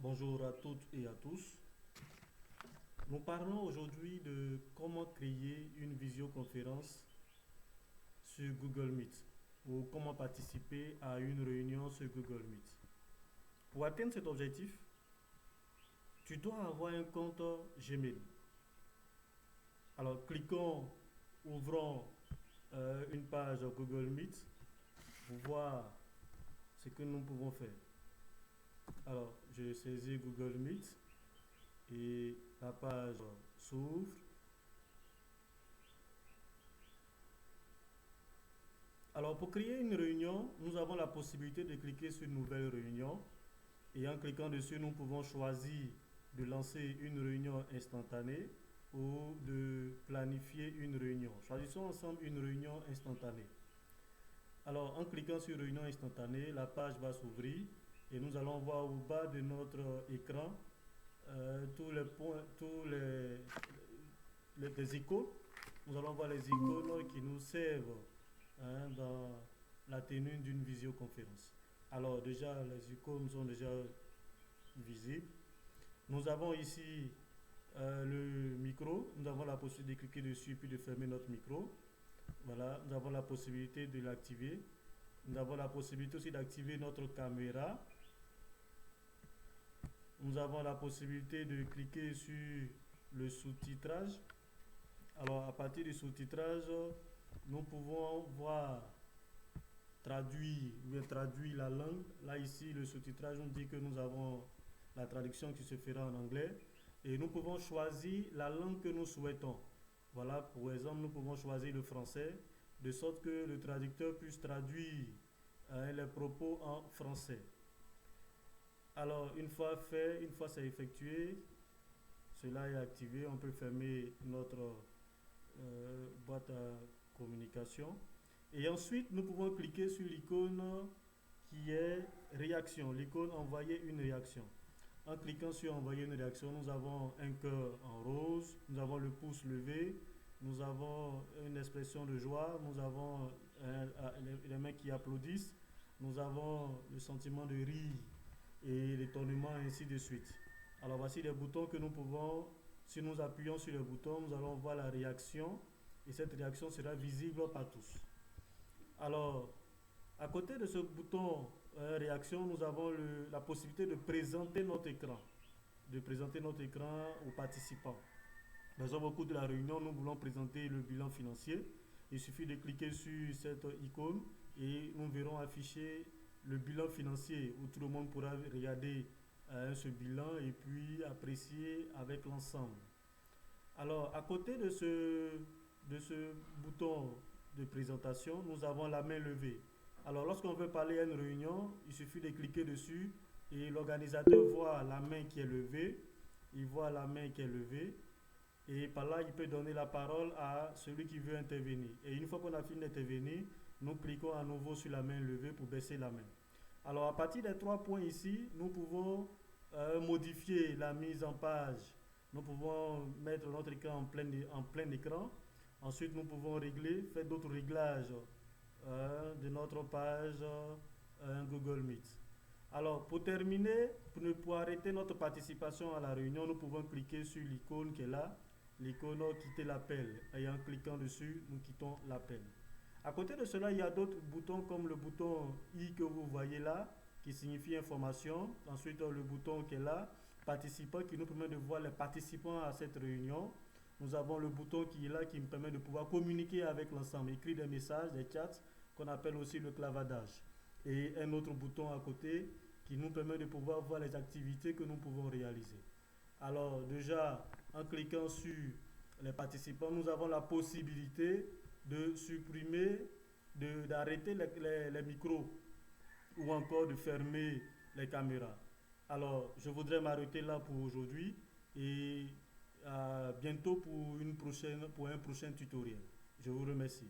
Bonjour à toutes et à tous. Nous parlons aujourd'hui de comment créer une visioconférence sur Google Meet ou comment participer à une réunion sur Google Meet. Pour atteindre cet objectif, tu dois avoir un compte Gmail. Alors, ouvrons une page Google Meet pour voir ce que nous pouvons faire. Alors, je saisis Google Meet et la page s'ouvre. Alors, pour créer une réunion, nous avons la possibilité de cliquer sur Nouvelle réunion. Et en cliquant dessus, nous pouvons choisir de lancer une réunion instantanée ou de planifier une réunion. Choisissons ensemble une réunion instantanée. Alors, en cliquant sur Réunion instantanée, la page va s'ouvrir et nous allons voir au bas de notre écran tous les points, les icônes. Nous allons voir les icônes qui nous servent dans la tenue d'une visioconférence. Alors déjà, les icônes sont déjà visibles. Nous avons ici le micro. Nous avons la possibilité de cliquer dessus puis de fermer notre micro. Voilà, nous avons la possibilité de l'activer. Nous avons la possibilité aussi d'activer notre caméra. Nous avons la possibilité de cliquer sur le sous-titrage. Alors à partir du sous-titrage, nous pouvons voir traduire la langue. Là ici, le sous-titrage nous dit que nous avons la traduction qui se fera en anglais et nous pouvons choisir la langue que nous souhaitons. Voilà, pour exemple, nous pouvons choisir le français de sorte que le traducteur puisse traduire les propos en français. Alors, une fois fait, une fois c'est effectué, cela est activé, on peut fermer notre boîte à communication. Et ensuite, nous pouvons cliquer sur l'icône qui est réaction, l'icône envoyer une réaction. En cliquant sur envoyer une réaction, nous avons un cœur en rose, nous avons le pouce levé, nous avons une expression de joie, nous avons les mains qui applaudissent, nous avons le sentiment de rire et l'étonnement, ainsi de suite. Alors voici les boutons que nous pouvons, si nous appuyons sur les boutons, nous allons voir la réaction et cette réaction sera visible par tous. Alors, à côté de ce bouton réaction, nous avons la possibilité de présenter notre écran, aux participants. Par exemple, au cours de la réunion, nous voulons présenter le bilan financier. Il suffit de cliquer sur cette icône et nous verrons afficher le bilan financier où tout le monde pourra regarder ce bilan et puis apprécier avec l'ensemble. Alors, à côté de ce bouton de présentation, nous avons la main levée. Alors, lorsqu'on veut parler à une réunion, il suffit de cliquer dessus et l'organisateur voit la main qui est levée. Il voit la main qui est levée et par là, il peut donner la parole à celui qui veut intervenir. Et une fois qu'on a fini d'intervenir, nous cliquons à nouveau sur la main levée pour baisser la main. Alors, à partir des 3 points ici, nous pouvons modifier la mise en page. Nous pouvons mettre notre écran en plein écran. Ensuite, nous pouvons faire d'autres réglages de notre page Google Meet. Alors, pour terminer, pour arrêter notre participation à la réunion, nous pouvons cliquer sur l'icône qui est là, l'icône quitter l'appel. Et en cliquant dessus, nous quittons l'appel. À côté de cela, il y a d'autres boutons comme le bouton I que vous voyez là, qui signifie information. Ensuite, le bouton qui est là, participants, qui nous permet de voir les participants à cette réunion. Nous avons le bouton qui est là, qui nous permet de pouvoir communiquer avec l'ensemble, écrire des messages, des chats, qu'on appelle aussi le clavardage. Et un autre bouton à côté qui nous permet de pouvoir voir les activités que nous pouvons réaliser. Alors déjà, en cliquant sur les participants, nous avons la possibilité de supprimer, d'arrêter les micros ou encore de fermer les caméras. Alors, je voudrais m'arrêter là pour aujourd'hui et à bientôt pour un prochain tutoriel. Je vous remercie.